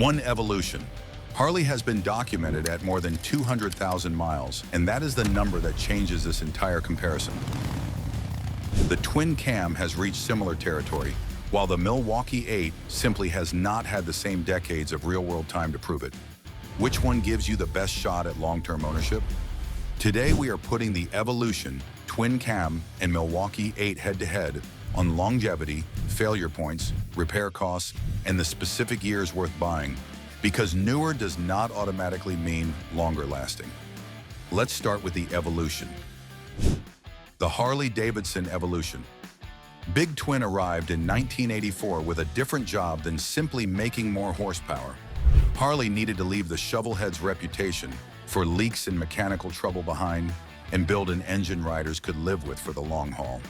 One evolution. Harley has been documented at more than 200,000 miles, and that is the number that changes this entire comparison. The twin cam has reached similar territory, while the Milwaukee-Eight simply has not had the same decades of real-world time to prove it. Which one gives you the best shot at long-term ownership? Today we are putting the Evolution, twin cam, and Milwaukee-Eight head-to-head on longevity, failure points, repair costs, and the specific years worth buying, because newer does not automatically mean longer lasting. Let's start with the Evolution. The Harley-Davidson Evolution. Big Twin arrived in 1984 with a different job than simply making more horsepower. Harley needed to leave the shovelhead's reputation for leaks and mechanical trouble behind and build an engine riders could live with for the long haul.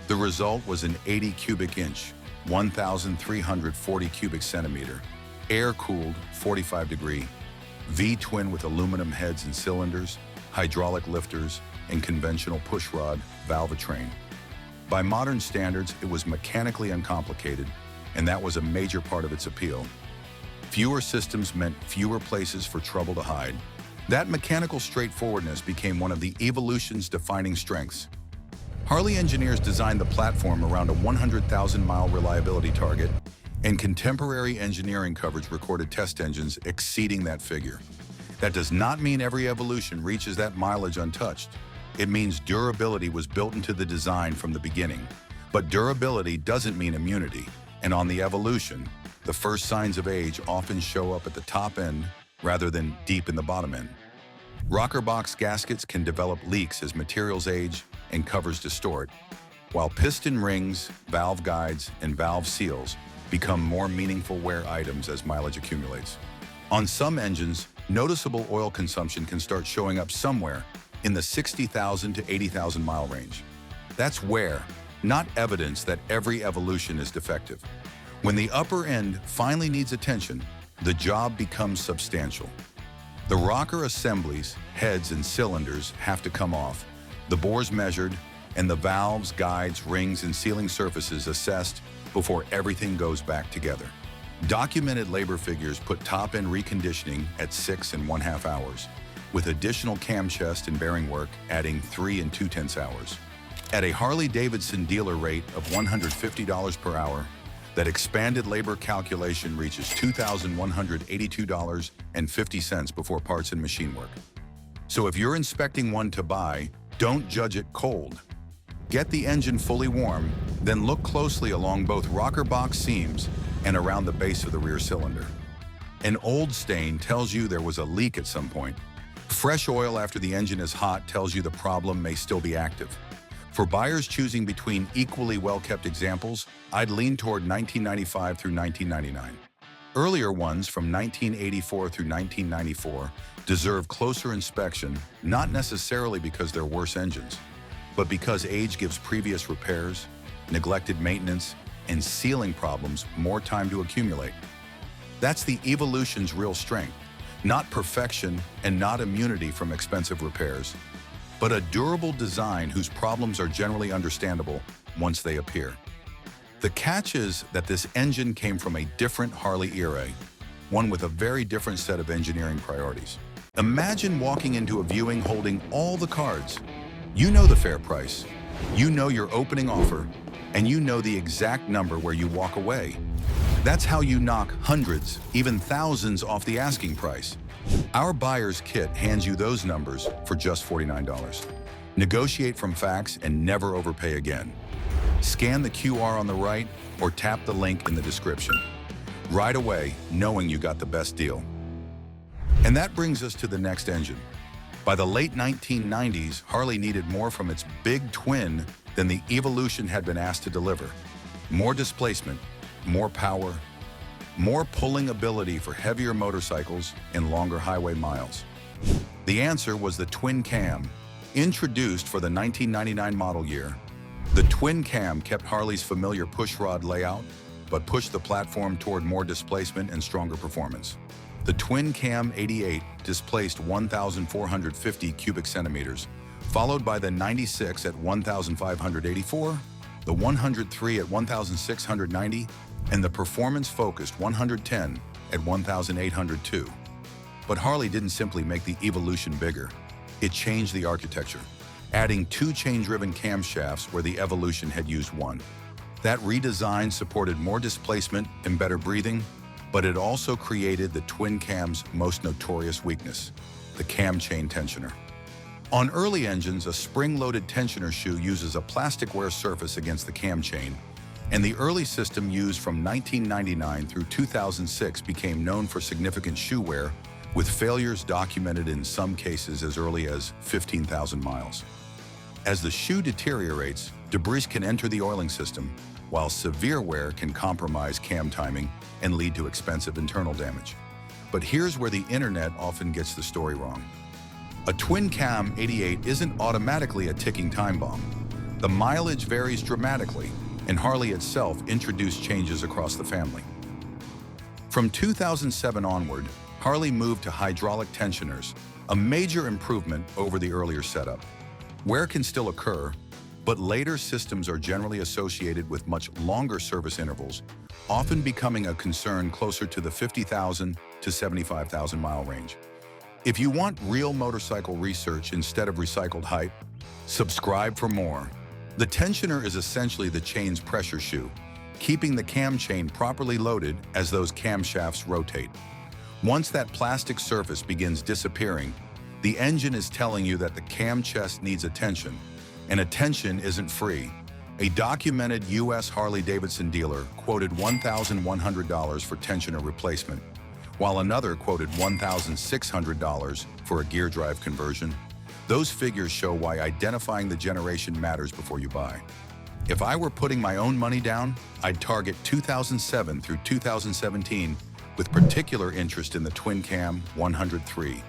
The result was an 80 cubic inch, 1,340 cubic centimeter, air-cooled 45-degree, V-twin with aluminum heads and cylinders, hydraulic lifters, and conventional pushrod valve train. By modern standards, it was mechanically uncomplicated, and that was a major part of its appeal. Fewer systems meant fewer places for trouble to hide. That mechanical straightforwardness became one of the Evolution's defining strengths. Harley engineers designed the platform around a 100,000-mile reliability target, and contemporary engineering coverage recorded test engines exceeding that figure. That does not mean every Evolution reaches that mileage untouched. It means durability was built into the design from the beginning. But durability doesn't mean immunity, and on the Evolution, the first signs of age often show up at the top end rather than deep in the bottom end. Rocker box gaskets can develop leaks as materials age and covers distort, while piston rings, valve guides, and valve seals become more meaningful wear items as mileage accumulates. On some engines, noticeable oil consumption can start showing up somewhere in the 60,000 to 80,000 mile range. That's wear, not evidence that every Evolution is defective. When the upper end finally needs attention, the job becomes substantial. The rocker assemblies, heads, and cylinders have to come off, the bores measured, and the valves, guides, rings, and sealing surfaces assessed before everything goes back together. Documented labor figures put top-end reconditioning at 6.5 hours, with additional cam chest and bearing work adding 3 2/10 hours. At a Harley-Davidson dealer rate of $150 per hour, that expanded labor calculation reaches $2,182.50 before parts and machine work. So if you're inspecting one to buy, don't judge it cold. Get the engine fully warm, then look closely along both rocker box seams and around the base of the rear cylinder. An old stain tells you there was a leak at some point. Fresh oil after the engine is hot tells you the problem may still be active. For buyers choosing between equally well-kept examples, I'd lean toward 1995 through 1999. Earlier ones from 1984 through 1994 deserve closer inspection, not necessarily because they're worse engines, but because age gives previous repairs, neglected maintenance, and sealing problems more time to accumulate. That's the Evolution's real strength, not perfection and not immunity from expensive repairs, but a durable design whose problems are generally understandable once they appear. The catch is that this engine came from a different Harley era, one with a very different set of engineering priorities. Imagine walking into a viewing holding all the cards. You know the fair price, you know your opening offer, and you know the exact number where you walk away. That's how you knock hundreds, even thousands off the asking price. Our buyer's kit hands you those numbers for just $49. Negotiate from facts and never overpay again. Scan the QR on the right or tap the link in the description. Right away, knowing you got the best deal. And that brings us to the next engine. By the late 1990s, Harley needed more from its big twin than the Evolution had been asked to deliver. More displacement, more power, more pulling ability for heavier motorcycles and longer highway miles. The answer was the twin cam. Introduced for the 1999 model year, the twin cam kept Harley's familiar pushrod layout, but pushed the platform toward more displacement and stronger performance. The twin cam 88 displaced 1,450 cubic centimeters, followed by the 96 at 1,584, the 103 at 1,690, and the performance-focused 110 at 1,802. But Harley didn't simply make the evolution bigger. It changed the architecture, adding 2 chain-driven camshafts where the evolution had used 1. That redesign supported more displacement and better breathing, but it also created the twin cam's most notorious weakness, the cam chain tensioner. On early engines, a spring-loaded tensioner shoe uses a plastic wear surface against the cam chain, and the early system used from 1999 through 2006 became known for significant shoe wear, with failures documented in some cases as early as 15,000 miles. As the shoe deteriorates, debris can enter the oiling system, while severe wear can compromise cam timing and lead to expensive internal damage. But here's where the internet often gets the story wrong. A twin cam 88 isn't automatically a ticking time bomb. The mileage varies dramatically, and Harley itself introduced changes across the family. From 2007 onward, Harley moved to hydraulic tensioners, a major improvement over the earlier setup. Wear can still occur, but later systems are generally associated with much longer service intervals, often becoming a concern closer to the 50,000 to 75,000 mile range. If you want real motorcycle research instead of recycled hype, subscribe for more. The tensioner is essentially the chain's pressure shoe, keeping the cam chain properly loaded as those camshafts rotate. Once that plastic surface begins disappearing, the engine is telling you that the cam chest needs attention, and attention isn't free. A documented U.S. Harley-Davidson dealer quoted $1,100 for tensioner replacement, while another quoted $1,600 for a gear drive conversion. Those figures show why identifying the generation matters before you buy. If I were putting my own money down, I'd target 2007 through 2017 with particular interest in the twin cam 103.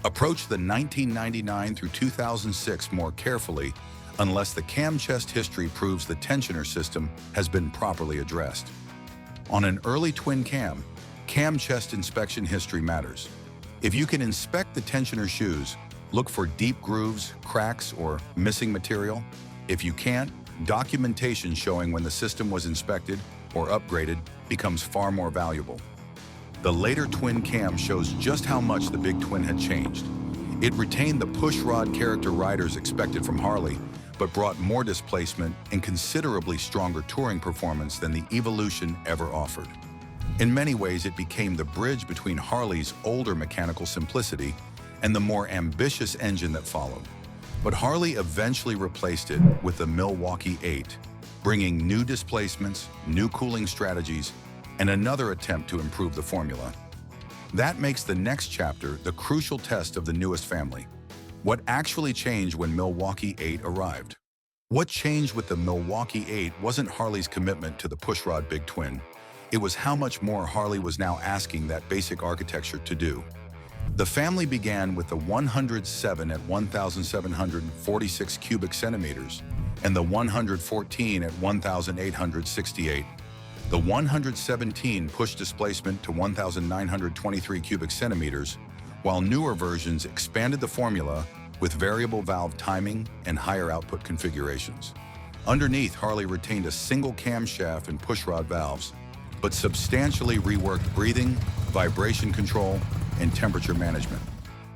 Approach the 1999 through 2006 more carefully unless the cam chest history proves the tensioner system has been properly addressed. On an early twin cam chest inspection history matters. If you can inspect the tensioner shoes, look for deep grooves, cracks, or missing material. If you can't, documentation showing when the system was inspected or upgraded becomes far more valuable. The later twin cam shows just how much the Big Twin had changed. It retained the pushrod character riders expected from Harley, but brought more displacement and considerably stronger touring performance than the Evolution ever offered. In many ways, it became the bridge between Harley's older mechanical simplicity and the more ambitious engine that followed. But Harley eventually replaced it with the Milwaukee-Eight, bringing new displacements, new cooling strategies, and another attempt to improve the formula. That makes the next chapter the crucial test of the newest family. What actually changed when Milwaukee-Eight arrived? What changed with the Milwaukee-Eight wasn't Harley's commitment to the pushrod Big Twin. It was how much more Harley was now asking that basic architecture to do. The family began with the 107 at 1,746 cubic centimeters and the 114 at 1,868. The 117 pushed displacement to 1,923 cubic centimeters, while newer versions expanded the formula with variable valve timing and higher output configurations. Underneath, Harley retained a single camshaft and pushrod valves, but substantially reworked breathing, vibration control, and temperature management.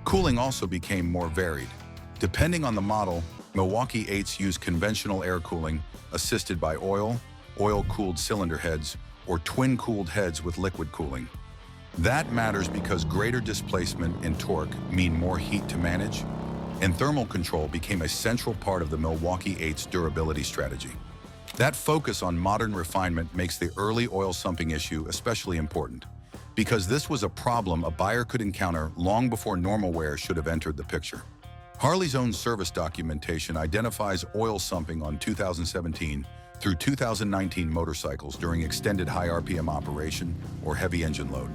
Cooling also became more varied. Depending on the model, Milwaukee-Eights use conventional air cooling assisted by oil-cooled cylinder heads, or twin-cooled heads with liquid cooling. That matters because greater displacement and torque mean more heat to manage, and thermal control became a central part of the Milwaukee-Eight's durability strategy. That focus on modern refinement makes the early oil sumping issue especially important, because this was a problem a buyer could encounter long before normal wear should have entered the picture. Harley's own service documentation identifies oil sumping on 2017 through 2019 motorcycles during extended high RPM operation or heavy engine load.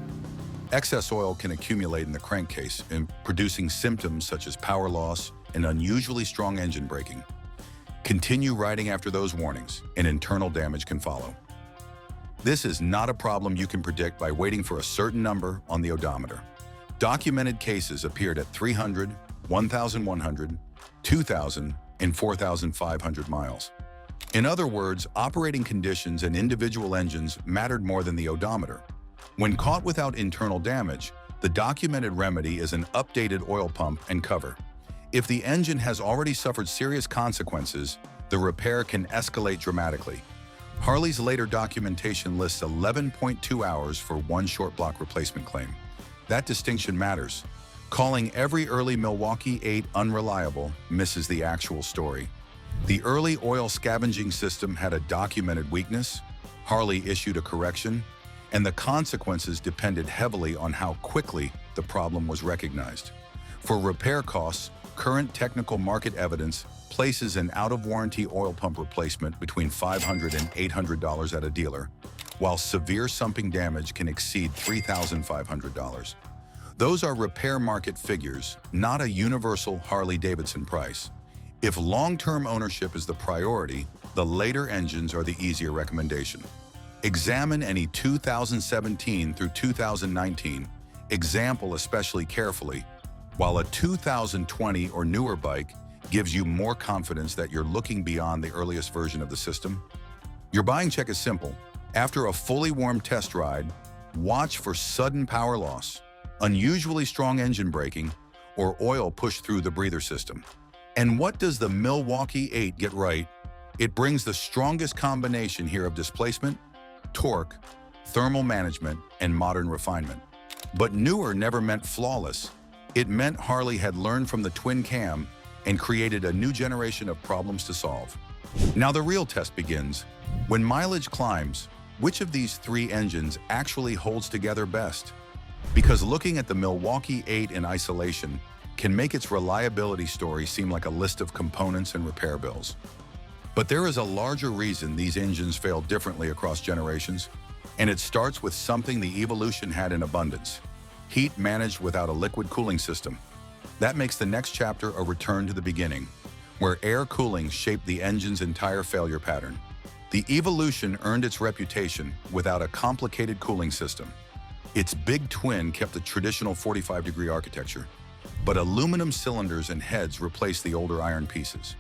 Excess oil can accumulate in the crankcase, producing symptoms such as power loss and unusually strong engine braking. Continue riding after those warnings, and internal damage can follow. This is not a problem you can predict by waiting for a certain number on the odometer. Documented cases appeared at 300, 1,100, 2,000, and 4,500 miles. In other words, operating conditions and individual engines mattered more than the odometer. When caught without internal damage, the documented remedy is an updated oil pump and cover. If the engine has already suffered serious consequences, the repair can escalate dramatically. Harley's later documentation lists 11.2 hours for one short block replacement claim. That distinction matters. Calling every early Milwaukee-Eight unreliable misses the actual story. The early oil scavenging system had a documented weakness, Harley issued a correction, and the consequences depended heavily on how quickly the problem was recognized. For repair costs, current technical market evidence places an out-of-warranty oil pump replacement between $500 and $800 at a dealer, while severe sumping damage can exceed $3,500. Those are repair market figures, not a universal Harley-Davidson price. If long-term ownership is the priority, the later engines are the easier recommendation. Examine any 2017 through 2019 example especially carefully, while a 2020 or newer bike gives you more confidence that you're looking beyond the earliest version of the system. Your buying check is simple. After a fully warm test ride, watch for sudden power loss, unusually strong engine braking, or oil pushed through the breather system. And what does the Milwaukee-Eight get right? It brings the strongest combination here of displacement, torque, thermal management, and modern refinement. But newer never meant flawless. It meant Harley had learned from the twin cam and created a new generation of problems to solve. Now the real test begins. When mileage climbs, which of these three engines actually holds together best? Because looking at the Milwaukee-Eight in isolation can make its reliability story seem like a list of components and repair bills. But there is a larger reason these engines fail differently across generations, and it starts with something the evolution had in abundance: heat managed without a liquid cooling system. That makes the next chapter a return to the beginning, where air cooling shaped the engine's entire failure pattern. The evolution earned its reputation without a complicated cooling system. Its big twin kept the traditional 45-degree architecture, but aluminum cylinders and heads replaced the older iron pieces.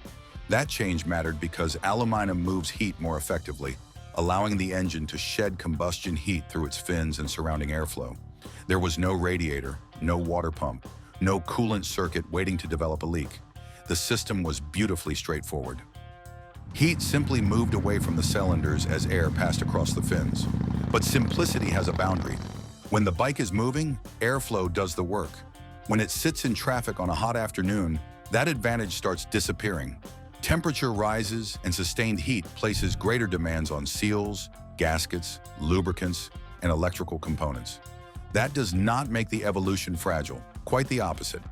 That change mattered because aluminum moves heat more effectively, allowing the engine to shed combustion heat through its fins and surrounding airflow. There was no radiator, no water pump, no coolant circuit waiting to develop a leak. The system was beautifully straightforward. Heat simply moved away from the cylinders as air passed across the fins. But simplicity has a boundary. When the bike is moving, airflow does the work. When it sits in traffic on a hot afternoon, that advantage starts disappearing. Temperature rises and sustained heat places greater demands on seals, gaskets, lubricants, and electrical components. That does not make the evolution fragile, quite the opposite.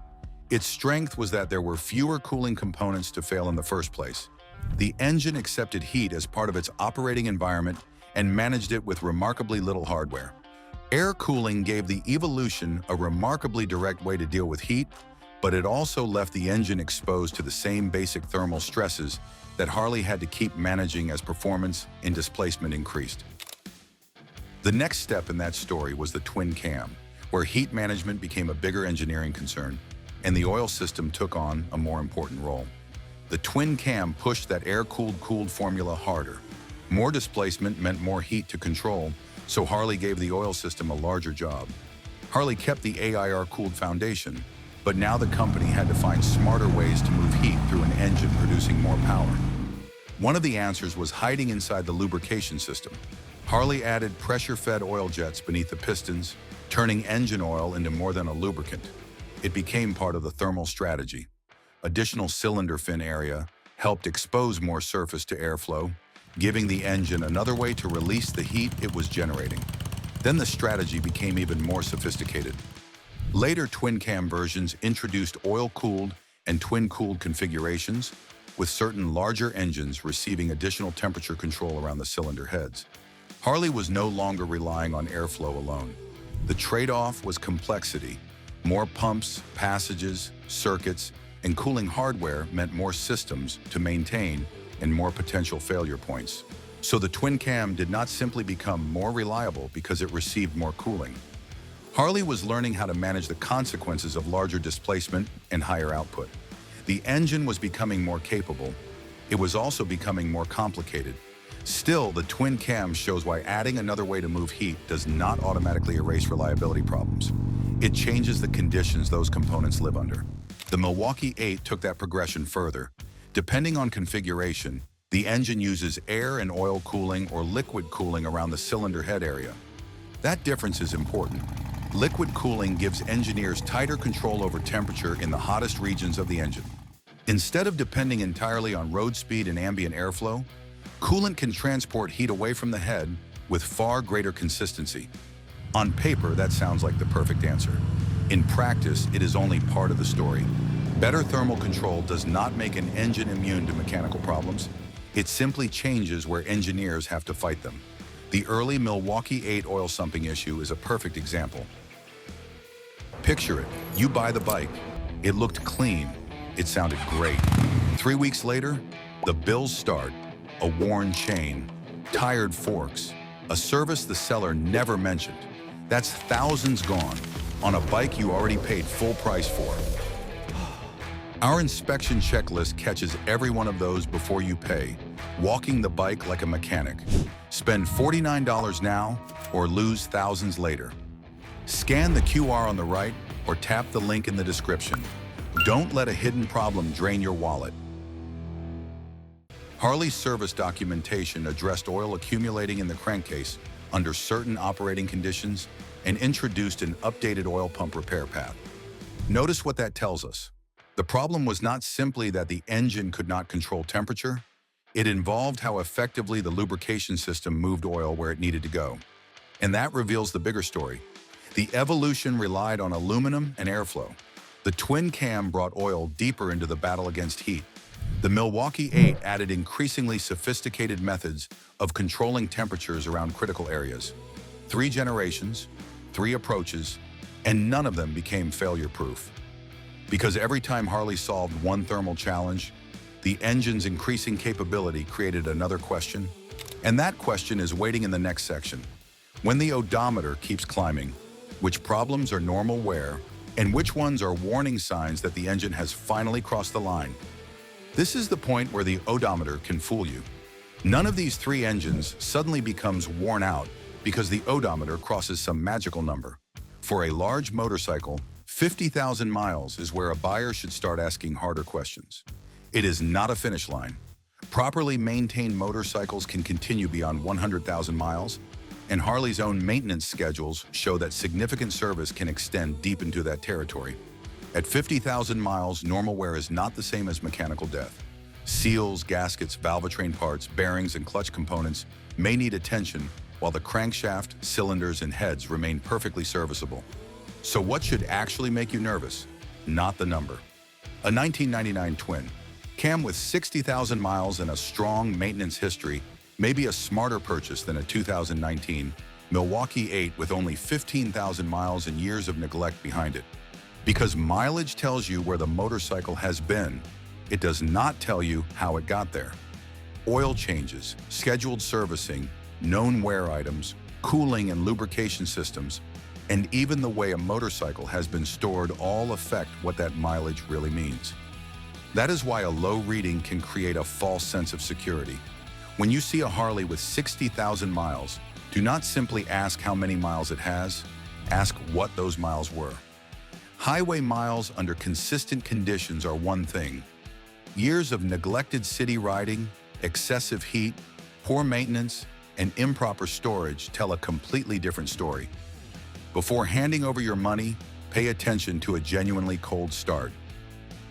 Its strength was that there were fewer cooling components to fail in the first place. The engine accepted heat as part of its operating environment and managed it with remarkably little hardware. Air cooling gave the evolution a remarkably direct way to deal with heat, but it also left the engine exposed to the same basic thermal stresses that Harley had to keep managing as performance and displacement increased. The next step in that story was the twin cam, where heat management became a bigger engineering concern, and the oil system took on a more important role. The twin cam pushed that air-cooled formula harder. More displacement meant more heat to control, so Harley gave the oil system a larger job. Harley kept the AIR-cooled foundation, but now the company had to find smarter ways to move heat through an engine producing more power. One of the answers was hiding inside the lubrication system. Harley added pressure-fed oil jets beneath the pistons, turning engine oil into more than a lubricant. It became part of the thermal strategy. Additional cylinder fin area helped expose more surface to airflow, giving the engine another way to release the heat it was generating. Then the strategy became even more sophisticated. Later twin-cam versions introduced oil-cooled and twin-cooled configurations, with certain larger engines receiving additional temperature control around the cylinder heads. Harley was no longer relying on airflow alone. The trade-off was complexity. More pumps, passages, circuits, and cooling hardware meant more systems to maintain and more potential failure points. So the twin cam did not simply become more reliable because it received more cooling. Harley was learning how to manage the consequences of larger displacement and higher output. The engine was becoming more capable. It was also becoming more complicated. Still, the twin cam shows why adding another way to move heat does not automatically erase reliability problems. It changes the conditions those components live under. The Milwaukee-Eight took that progression further. Depending on configuration, the engine uses air and oil cooling or liquid cooling around the cylinder head area. That difference is important. Liquid cooling gives engineers tighter control over temperature in the hottest regions of the engine. Instead of depending entirely on road speed and ambient airflow, coolant can transport heat away from the head with far greater consistency. On paper, that sounds like the perfect answer. In practice, it is only part of the story. Better thermal control does not make an engine immune to mechanical problems. It simply changes where engineers have to fight them. The early Milwaukee-Eight oil sumping issue is a perfect example. Picture it. You buy the bike. It looked clean. It sounded great. 3 weeks later, the bills start. A worn chain, tired forks, a service the seller never mentioned. That's thousands gone on a bike you already paid full price for. Our inspection checklist catches every one of those before you pay, walking the bike like a mechanic. Spend $49 now or lose thousands later. Scan the QR on the right or tap the link in the description. Don't let a hidden problem drain your wallet. Harley's service documentation addressed oil accumulating in the crankcase under certain operating conditions and introduced an updated oil pump repair path. Notice what that tells us. The problem was not simply that the engine could not control temperature. It involved how effectively the lubrication system moved oil where it needed to go. And that reveals the bigger story. The evolution relied on aluminum and airflow. The twin cam brought oil deeper into the battle against heat. The Milwaukee-Eight added increasingly sophisticated methods of controlling temperatures around critical areas. 3 generations, 3 approaches, and none of them became failure-proof. Because every time Harley solved one thermal challenge, the engine's increasing capability created another question, and that question is waiting in the next section. When the odometer keeps climbing, which problems are normal wear, and which ones are warning signs that the engine has finally crossed the line? This is the point where the odometer can fool you. None of these 3 engines suddenly becomes worn out because the odometer crosses some magical number. For a large motorcycle, 50,000 miles is where a buyer should start asking harder questions. It is not a finish line. Properly maintained motorcycles can continue beyond 100,000 miles, and Harley's own maintenance schedules show that significant service can extend deep into that territory. At 50,000 miles, normal wear is not the same as mechanical death. Seals, gaskets, valvetrain parts, bearings, and clutch components may need attention, while the crankshaft, cylinders, and heads remain perfectly serviceable. So what should actually make you nervous? Not the number. A 1999 twin cam with 60,000 miles and a strong maintenance history may be a smarter purchase than a 2019 Milwaukee-Eight with only 15,000 miles and years of neglect behind it. Because mileage tells you where the motorcycle has been, it does not tell you how it got there. Oil changes, scheduled servicing, known wear items, cooling and lubrication systems, and even the way a motorcycle has been stored all affect what that mileage really means. That is why a low reading can create a false sense of security. When you see a Harley with 60,000 miles, do not simply ask how many miles it has, ask what those miles were. Highway miles under consistent conditions are one thing. Years of neglected city riding, excessive heat, poor maintenance, and improper storage tell a completely different story. Before handing over your money, pay attention to a genuinely cold start.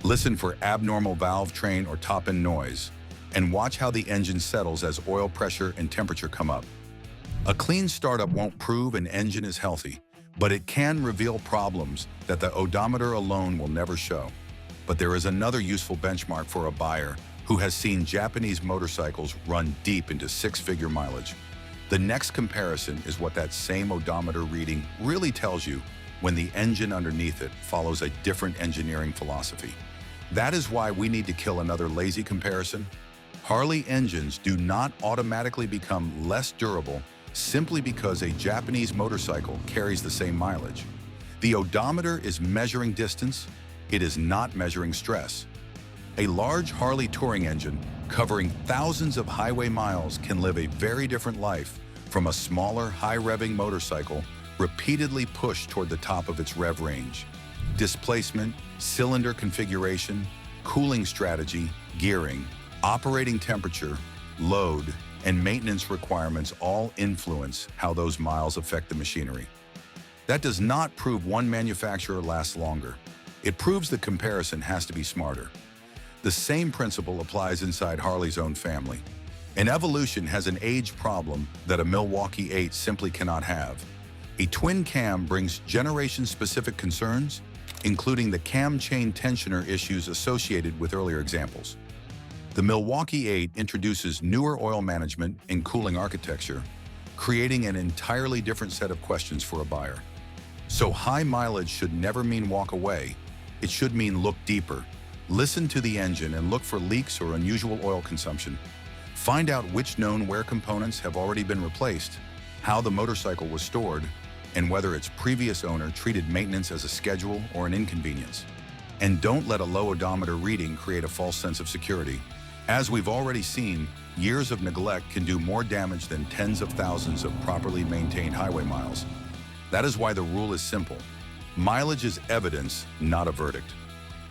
Listen for abnormal valve train or top-end noise, and watch how the engine settles as oil pressure and temperature come up. A clean startup won't prove an engine is healthy, but it can reveal problems that the odometer alone will never show. But there is another useful benchmark for a buyer who has seen Japanese motorcycles run deep into 6-figure mileage. The next comparison is what that same odometer reading really tells you when the engine underneath it follows a different engineering philosophy. That is why we need to kill another lazy comparison. Harley engines do not automatically become less durable simply because a Japanese motorcycle carries the same mileage. The odometer is measuring distance, it is not measuring stress. A large Harley touring engine covering thousands of highway miles, can live a very different life from a smaller, high-revving motorcycle repeatedly pushed toward the top of its rev range. Displacement, cylinder configuration, cooling strategy, gearing, operating temperature, load, and maintenance requirements all influence how those miles affect the machinery. That does not prove one manufacturer lasts longer. It proves the comparison has to be smarter. The same principle applies inside Harley's own family. An Evolution has an age problem that a Milwaukee-Eight simply cannot have. A twin cam brings generation-specific concerns, including the cam chain tensioner issues associated with earlier examples. The Milwaukee-Eight introduces newer oil management and cooling architecture, creating an entirely different set of questions for a buyer. So high mileage should never mean walk away. It should mean look deeper. Listen to the engine and look for leaks or unusual oil consumption. Find out which known wear components have already been replaced, how the motorcycle was stored, and whether its previous owner treated maintenance as a schedule or an inconvenience. And don't let a low odometer reading create a false sense of security. As we've already seen, years of neglect can do more damage than tens of thousands of properly maintained highway miles. That is why the rule is simple. Mileage is evidence, not a verdict.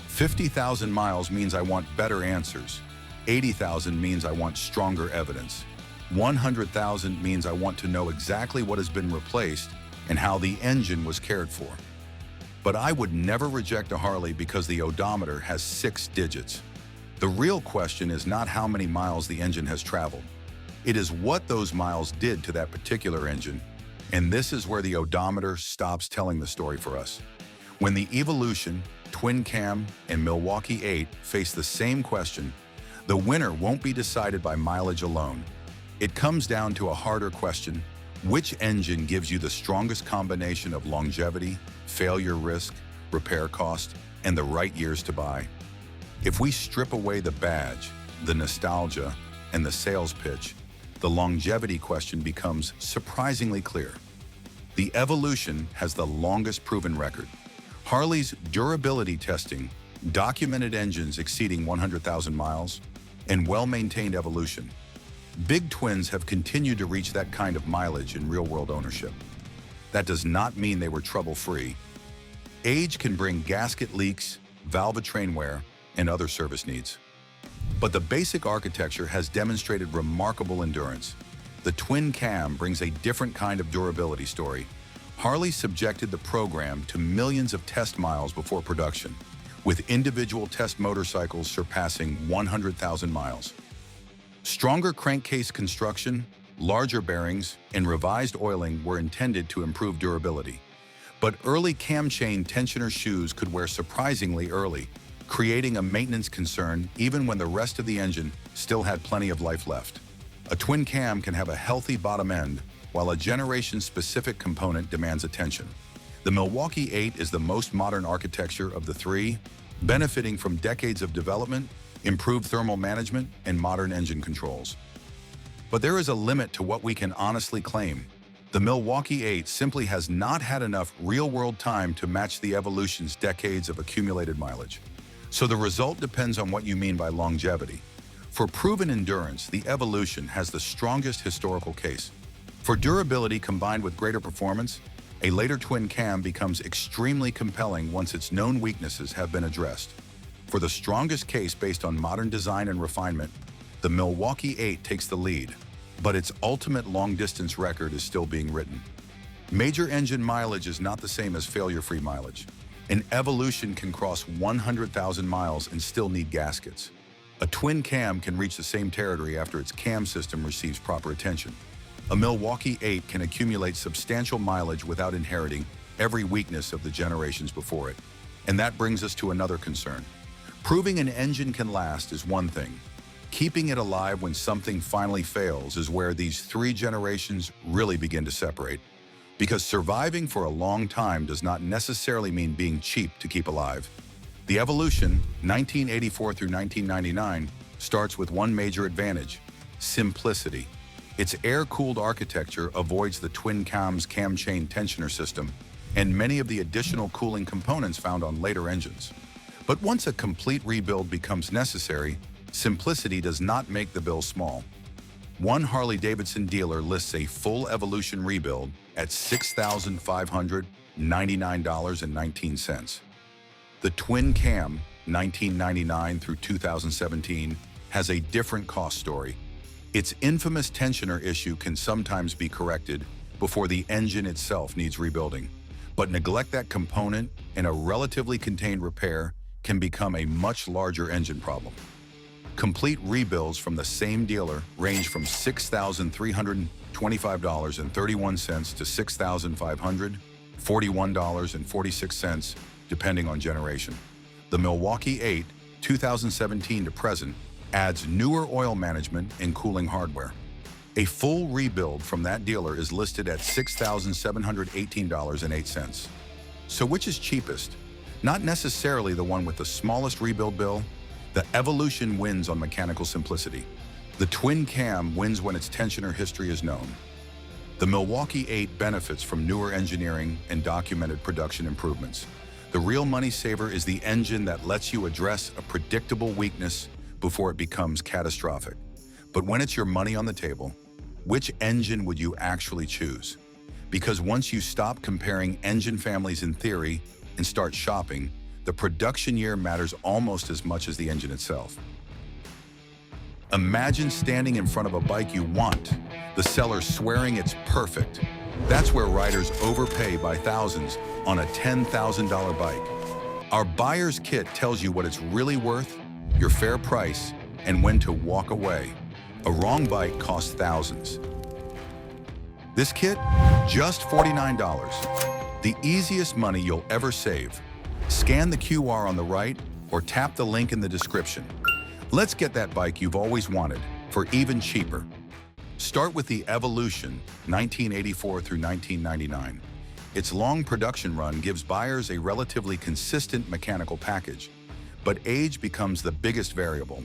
50,000 miles means I want better answers. 80,000 means I want stronger evidence. 100,000 means I want to know exactly what has been replaced and how the engine was cared for. But I would never reject a Harley because the odometer has 6 digits. The real question is not how many miles the engine has traveled. It is what those miles did to that particular engine. And this is where the odometer stops telling the story for us. When the Evolution, Twin Cam, and Milwaukee-Eight face the same question, the winner won't be decided by mileage alone. It comes down to a harder question: which engine gives you the strongest combination of longevity, failure risk, repair cost, and the right years to buy? If we strip away the badge, the nostalgia, and the sales pitch, the longevity question becomes surprisingly clear. The Evolution has the longest proven record. Harley's durability testing, documented engines exceeding 100,000 miles, and well-maintained Evolution. Big twins have continued to reach that kind of mileage in real-world ownership. That does not mean they were trouble-free. Age can bring gasket leaks, valve train wear, and other service needs. But the basic architecture has demonstrated remarkable endurance. The twin cam brings a different kind of durability story. Harley subjected the program to millions of test miles before production, with individual test motorcycles surpassing 100,000 miles. Stronger crankcase construction, larger bearings, and revised oiling were intended to improve durability. But early cam chain tensioner shoes could wear surprisingly early, creating a maintenance concern even when the rest of the engine still had plenty of life left. A twin cam can have a healthy bottom end, while a generation-specific component demands attention. The Milwaukee-Eight is the most modern architecture of the three, benefiting from decades of development, improved thermal management, and modern engine controls. But there is a limit to what we can honestly claim. The Milwaukee-Eight simply has not had enough real-world time to match the Evolution's decades of accumulated mileage. So the result depends on what you mean by longevity. For proven endurance, the Evolution has the strongest historical case. For durability combined with greater performance, a later twin cam becomes extremely compelling once its known weaknesses have been addressed. For the strongest case based on modern design and refinement, the Milwaukee-Eight takes the lead, but its ultimate long-distance record is still being written. Major engine mileage is not the same as failure-free mileage. An Evolution can cross 100,000 miles and still need gaskets. A twin cam can reach the same territory after its cam system receives proper attention. A Milwaukee-Eight can accumulate substantial mileage without inheriting every weakness of the generations before it. And that brings us to another concern. Proving an engine can last is one thing. Keeping it alive when something finally fails is where these 3 generations really begin to separate. Because surviving for a long time does not necessarily mean being cheap to keep alive. The Evolution, 1984 through 1999, starts with one major advantage: simplicity. Its air-cooled architecture avoids the twin cam's cam chain tensioner system and many of the additional cooling components found on later engines. But once a complete rebuild becomes necessary, simplicity does not make the bill small. One Harley-Davidson dealer lists a full Evolution rebuild at $6,599.19. The twin cam, 1999 through 2017, has a different cost story. Its infamous tensioner issue can sometimes be corrected before the engine itself needs rebuilding. But neglect that component and a relatively contained repair can become a much larger engine problem. Complete rebuilds from the same dealer range from $6,325.31 to $6,541.46, depending on generation. The Milwaukee-Eight, 2017 to present, adds newer oil management and cooling hardware. A full rebuild from that dealer is listed at $6,718.08. So which is cheapest? Not necessarily the one with the smallest rebuild bill. The Evolution wins on mechanical simplicity. The twin cam wins when its tensioner history is known. The Milwaukee-Eight benefits from newer engineering and documented production improvements. The real money saver is the engine that lets you address a predictable weakness before it becomes catastrophic. But when it's your money on the table, which engine would you actually choose? Because once you stop comparing engine families in theory and start shopping, the production year matters almost as much as the engine itself. Imagine standing in front of a bike you want, the seller swearing it's perfect. That's where riders overpay by thousands on a $10,000 bike. Our buyer's kit tells you what it's really worth, your fair price, and when to walk away. A wrong bike costs thousands. This kit, just $49. The easiest money you'll ever save. Scan the QR on the right or tap the link in the description. Let's get that bike you've always wanted for even cheaper. Start with the Evolution, 1984 through 1999. Its long production run gives buyers a relatively consistent mechanical package, but age becomes the biggest variable.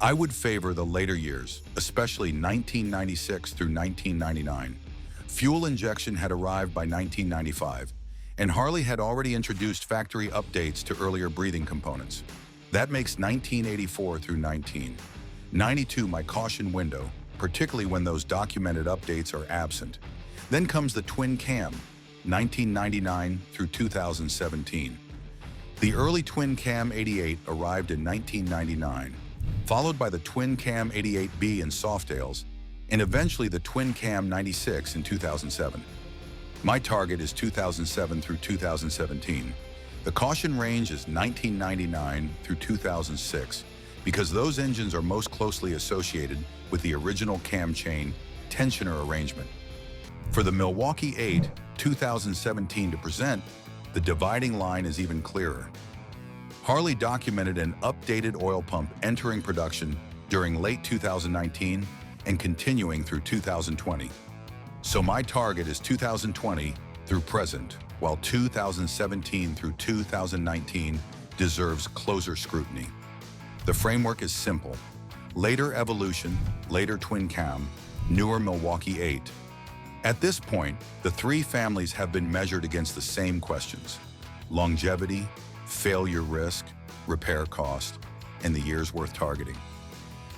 I would favor the later years, especially 1996 through 1999. Fuel injection had arrived by 1995, and Harley had already introduced factory updates to earlier breathing components. That makes 1984 through 1992 my caution window, particularly when those documented updates are absent. Then comes the twin cam, 1999 through 2017. The early twin cam 88 arrived in 1999, followed by the twin cam 88B in Softails, and eventually the twin cam 96 in 2007. My target is 2007 through 2017. The caution range is 1999 through 2006 because those engines are most closely associated with the original cam chain tensioner arrangement. For the Milwaukee-Eight 2017 to present, the dividing line is even clearer. Harley documented an updated oil pump entering production during late 2019 and continuing through 2020. So my target is 2020 through present, while 2017 through 2019 deserves closer scrutiny. The framework is simple. Later Evolution, later twin cam, newer Milwaukee-Eight. At this point, the three families have been measured against the same questions: longevity, failure risk, repair cost, and the years worth targeting.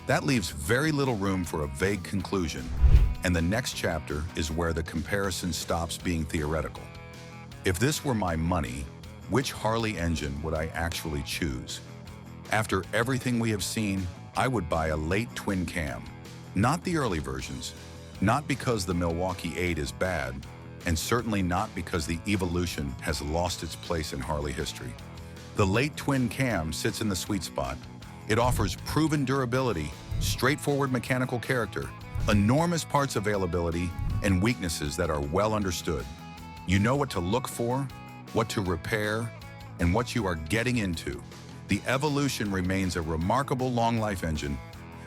That leaves very little room for a vague conclusion, and the next chapter is where the comparison stops being theoretical. If this were my money, which Harley engine would I actually choose? After everything we have seen, I would buy a late twin cam, not the early versions, not because the Milwaukee-Eight is bad, and certainly not because the Evolution has lost its place in Harley history. The late twin cam sits in the sweet spot. It offers proven durability, straightforward mechanical character, enormous parts availability, and weaknesses that are well understood. You know what to look for, what to repair, and what you are getting into. The Evolution remains a remarkable long-life engine,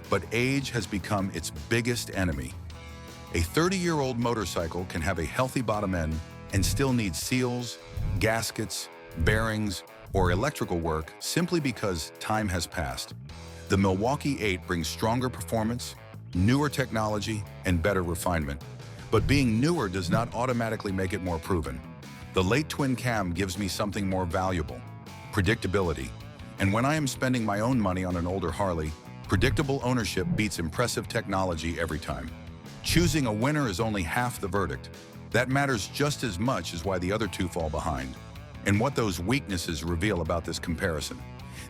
but age has become its biggest enemy. A 30-year-old motorcycle can have a healthy bottom end and still need seals, gaskets, bearings, or electrical work simply because time has passed. The Milwaukee-Eight brings stronger performance, newer technology, and better refinement. But being newer does not automatically make it more proven. The late twin cam gives me something more valuable: predictability. And when I am spending my own money on an older Harley, Predictable ownership beats impressive technology every time. Choosing a winner is only half the verdict. That matters just as much as why the other two fall behind, and what those weaknesses reveal about this comparison.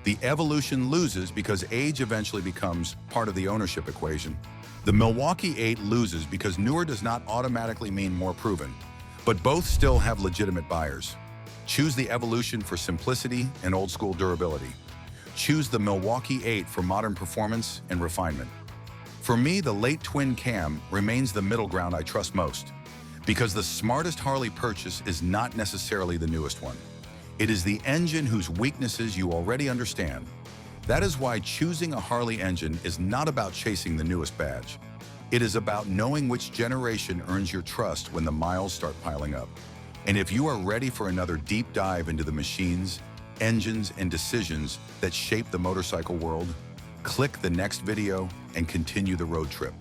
The evolution loses because age eventually becomes part of the ownership equation. The Milwaukee-Eight loses because newer does not automatically mean more proven, but both still have legitimate buyers. Choose the evolution for simplicity and old-school durability. Choose the Milwaukee-Eight for modern performance and refinement. For me, the late twin cam remains the middle ground I trust most, because the smartest Harley purchase is not necessarily the newest one. It is the engine whose weaknesses you already understand. That is why choosing a Harley engine is not about chasing the newest badge. It is about knowing which generation earns your trust when the miles start piling up. And if you are ready for another deep dive into the machines, engines, and decisions that shape the motorcycle world, click the next video and continue the road trip.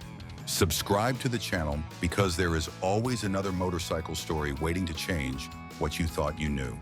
Subscribe to the channel because there is always another motorcycle story waiting to change what you thought you knew.